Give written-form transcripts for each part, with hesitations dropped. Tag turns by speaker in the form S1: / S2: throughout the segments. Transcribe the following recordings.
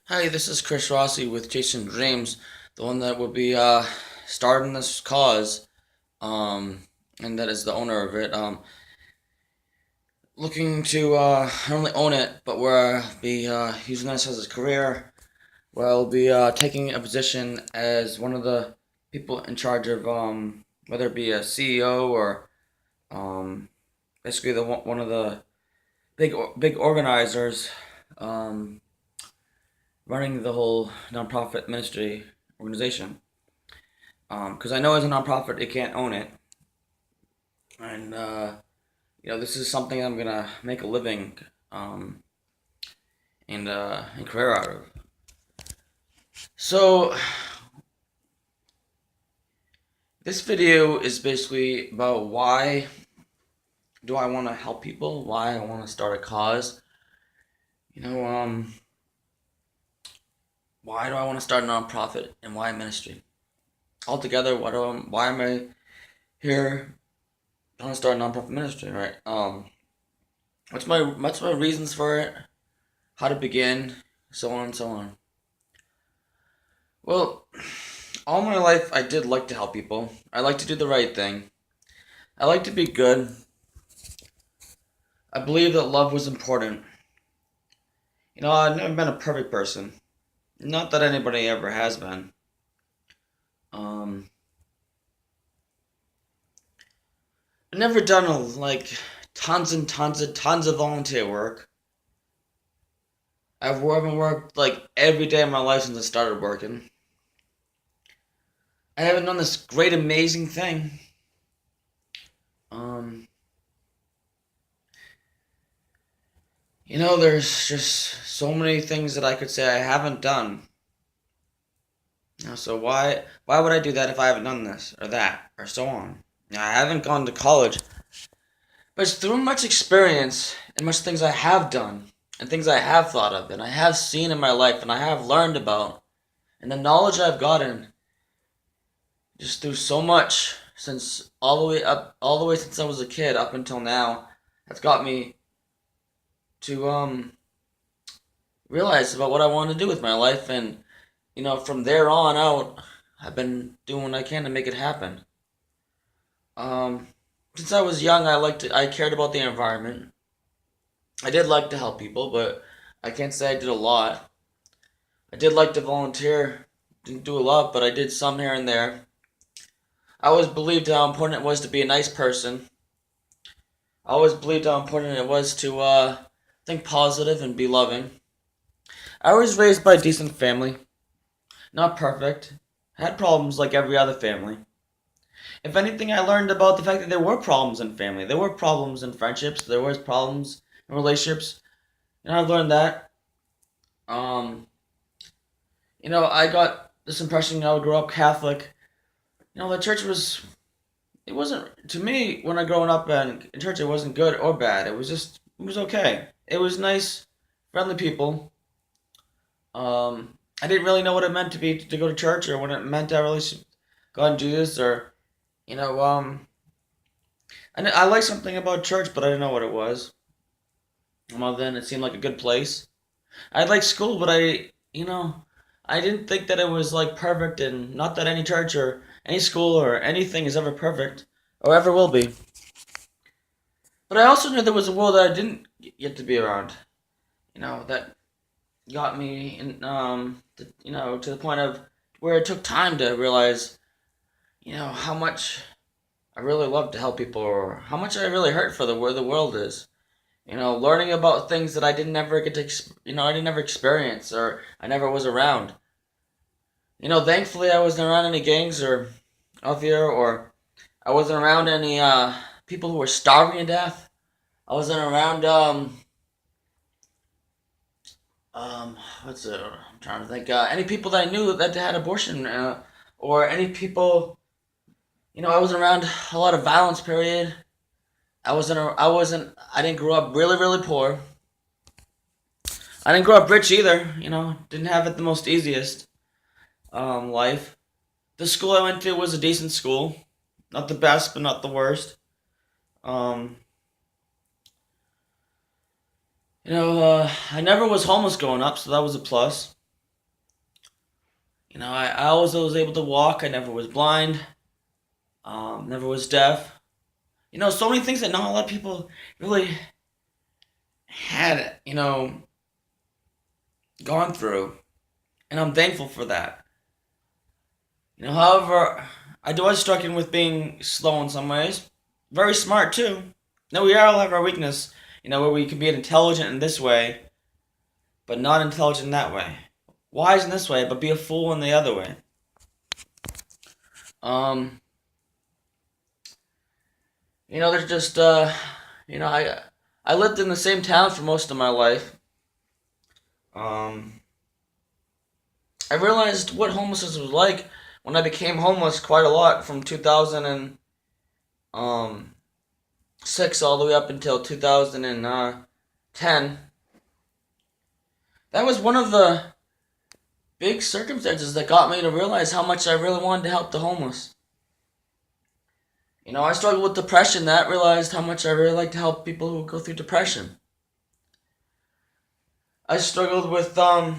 S1: Hi, this is Chris Rossi with Jason Dreams, the one that will be starting this cause, and that is the owner of it. Looking to not only own it, but where be using this as a career, where I'll be taking a position as one of the people in charge of whether it be a CEO or um, basically the one of the big organizers um, running the whole nonprofit ministry organization. Because I know as a nonprofit it can't own it, and this is something I'm gonna make a living um, and career out of. So this video is basically about why do I want to help people, why I want to start a cause. You know, why do I want to start a nonprofit and why ministry? Altogether, why am I here? I want to start a nonprofit ministry, right? What's my reasons for it? How to begin, so on and so on. Well, all my life I did like to help people. I like to do the right thing. I like to be good. I believe that love was important. I've never been a perfect person. Not that anybody ever has been. Um, I've never done tons and tons of volunteer work. I've worked like every day of my life since I started working. I haven't done this great amazing thing. Um, there's just so many things that I could say I haven't done. So why would I do that if I haven't done this or that or so on? I haven't gone to college, but it's through much experience and much things I have done and things I have thought of and I have seen in my life and I have learned about and the knowledge I've gotten just through so much since all the way since I was a kid up until now has got me to realize about what I want to do with my life, and from there on out I've been doing what I can to make it happen. Um, since I was young, I cared about the environment. I did like to help people, but I can't say I did a lot. I did like to volunteer. Didn't do a lot, but I did some here and there. I always believed how important it was to be a nice person. I always believed how important it was to think positive and be loving. I was raised by a decent family. Not perfect. Had problems like every other family. If anything, I learned about the fact that there were problems in family. There were problems in friendships. There was problems in relationships. And I learned that. Um, I got this impression I would grow up Catholic. The church it wasn't, to me, when I growing up in church, it wasn't good or bad. It was okay. It was nice, friendly people. I didn't really know what it meant to go to church or what it meant to really go and do this or, you know, um, I liked something about church, but I didn't know what it was. Well, then it seemed like a good place. I liked school, but I didn't think that it was like perfect, and not that any church or any school or anything is ever perfect or ever will be. But I also knew there was a world that I didn't get to be around. That got me to the point of where it took time to realize, how much I really love to help people or how much I really hurt for the where the world is. Learning about things that I didn't ever get to, I didn't ever experience or I never was around. Thankfully I wasn't around any gangs or out there, or I wasn't around any people who were starving to death. I wasn't around what's it? I'm trying to think. Any people that I knew that had abortion, or any people. I wasn't around a lot of violence. Period. I wasn't. I wasn't. I didn't grow up really, really poor. I didn't grow up rich either. Didn't have it the most easiest life. The school I went to was a decent school, not the best, but not the worst. Um, I never was homeless growing up, so that was a plus. I always was able to walk. I never was blind. Never was deaf. So many things that not a lot of people really had, gone through, and I'm thankful for that. However, I was struggling with being slow in some ways. Very smart too. Now we all have our weakness, where we can be intelligent in this way, but not intelligent in that way. Wise in this way, but be a fool in the other way. Um, there's just I lived in the same town for most of my life. Um, I realized what homelessness was like when I became homeless quite a lot from 2006 all the way up until 2010. That was one of the big circumstances that got me to realize how much I really wanted to help the homeless. I struggled with depression. That realized how much I really like to help people who go through depression. I struggled with a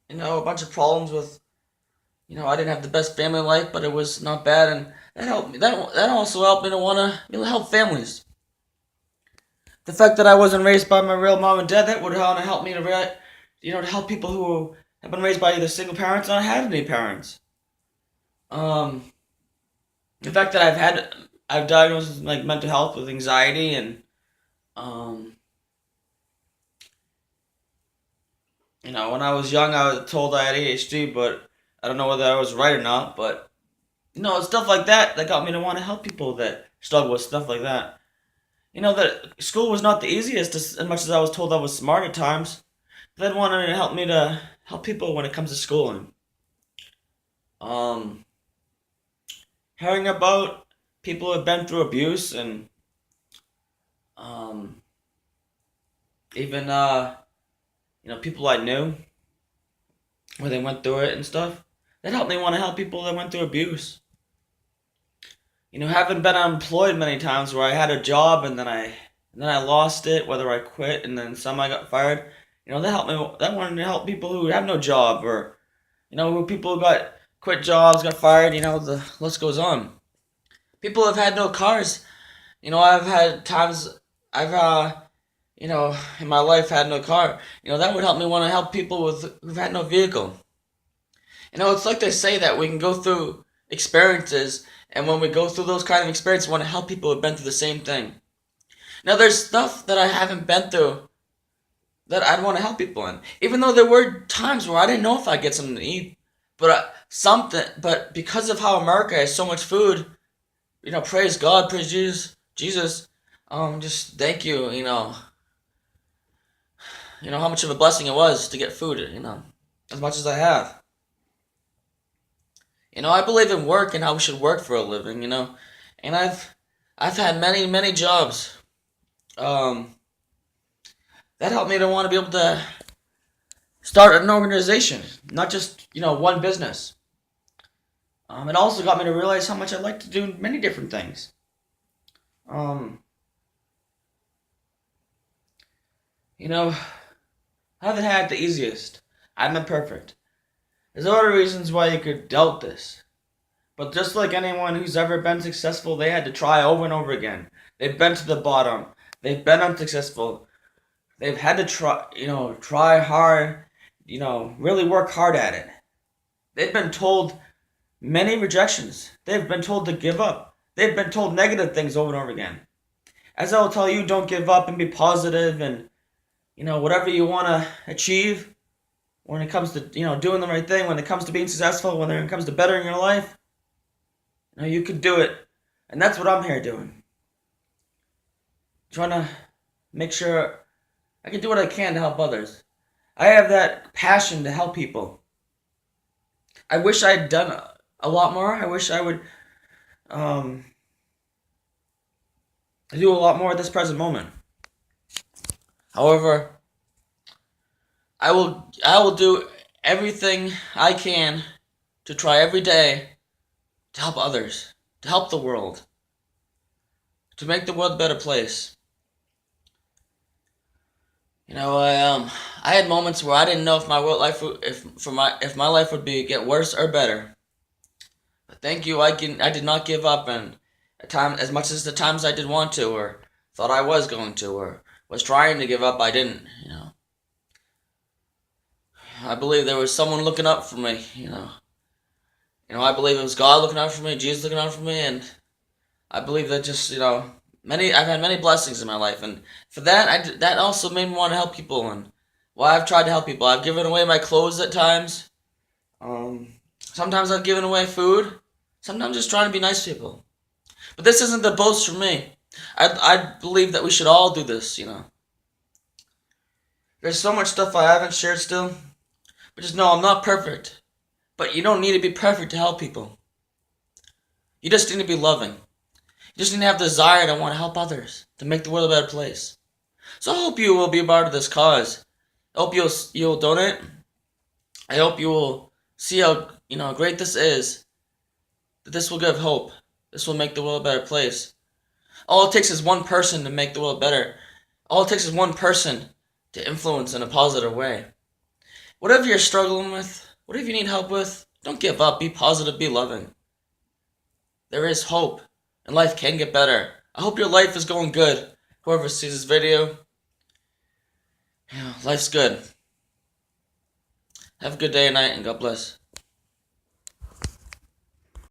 S1: bunch of problems with, I didn't have the best family life, but it was not bad, and that helped me. That also helped me to want to help families. The fact that I wasn't raised by my real mom and dad, that would help me to to help people who have been raised by either single parents or not had any parents. Um, the fact that I've diagnosed with like mental health with anxiety and um, when I was young, I was told I had ADHD, but I don't know whether I was right or not. But stuff like that got me to want to help people that struggle with stuff like that. That school was not the easiest, as much as I was told I was smart at times. That wanted to help me to help people when it comes to schooling. Um, Hearing about people who have been through abuse and um, even people I knew where they went through it and stuff. That helped me want to help people that went through abuse. Having been unemployed many times where I had a job and then I lost it, whether I quit and then some I got fired. That helped me. That wanted to help people who have no job or who people who got quit jobs, got fired. The list goes on. People have had no cars. I've had times I've in my life had no car. That would help me want to help people who've had no vehicle. It's like they say that we can go through experiences, and when we go through those kind of experiences, we want to help people who've been through the same thing. Now, there's stuff that I haven't been through that I'd want to help people in, even though there were times where I didn't know if I'd get something to eat, but because of how America has so much food, praise God, praise Jesus, just thank you, how much of a blessing it was to get food, as much as I have. I believe in work and how we should work for a living, and I've had many, many jobs. Um, that helped me to want to be able to start an organization, not just, one business. It also got me to realize how much I like to do many different things. Um, I haven't had the easiest. I'm not perfect. There's other reasons why you could doubt this. But just like anyone who's ever been successful, they had to try over and over again. They've been to the bottom. They've been unsuccessful. They've had to try hard, really work hard at it. They've been told many rejections. They've been told to give up. They've been told negative things over and over again. As I will tell you, don't give up and be positive and, whatever you want to achieve when it comes to, doing the right thing, when it comes to being successful, when it comes to bettering your life, you can do it. And that's what I'm here doing. Trying to make sure I can do what I can to help others. I have that passion to help people. I wish I had done a lot more. I wish I would um, do a lot more at this present moment. However, I will do everything I can to try every day to help others, to help the world, to make the world a better place. I had moments where I didn't know if my life would be get worse or better. But thank you, I did not give up, and at time as much as the times I did want to, or thought I was going to, or was trying to give up, I didn't. I believe there was someone looking up for me. I believe it was God looking out for me, Jesus looking out for me, and I believe that just many I've had many blessings in my life, and for that that also made me want to help people, and why I've tried to help people. I've given away my clothes at times. Sometimes I've given away food. Sometimes just trying to be nice to people. But this isn't the boast for me. I believe that we should all do this. There's so much stuff I haven't shared still, but just know I'm not perfect. But you don't need to be perfect to help people. You just need to be loving. You just need to have the desire to want to help others, to make the world a better place. So I hope you will be a part of this cause. I hope you'll donate. I hope you will see how great this is. That this will give hope. This will make the world a better place. All it takes is one person to make the world better. All it takes is one person to influence in a positive way. Whatever you're struggling with, whatever you need help with, don't give up. Be positive. Be loving. There is hope, and life can get better. I hope your life is going good. Whoever sees this video, life's good. Have a good day and night, and God bless.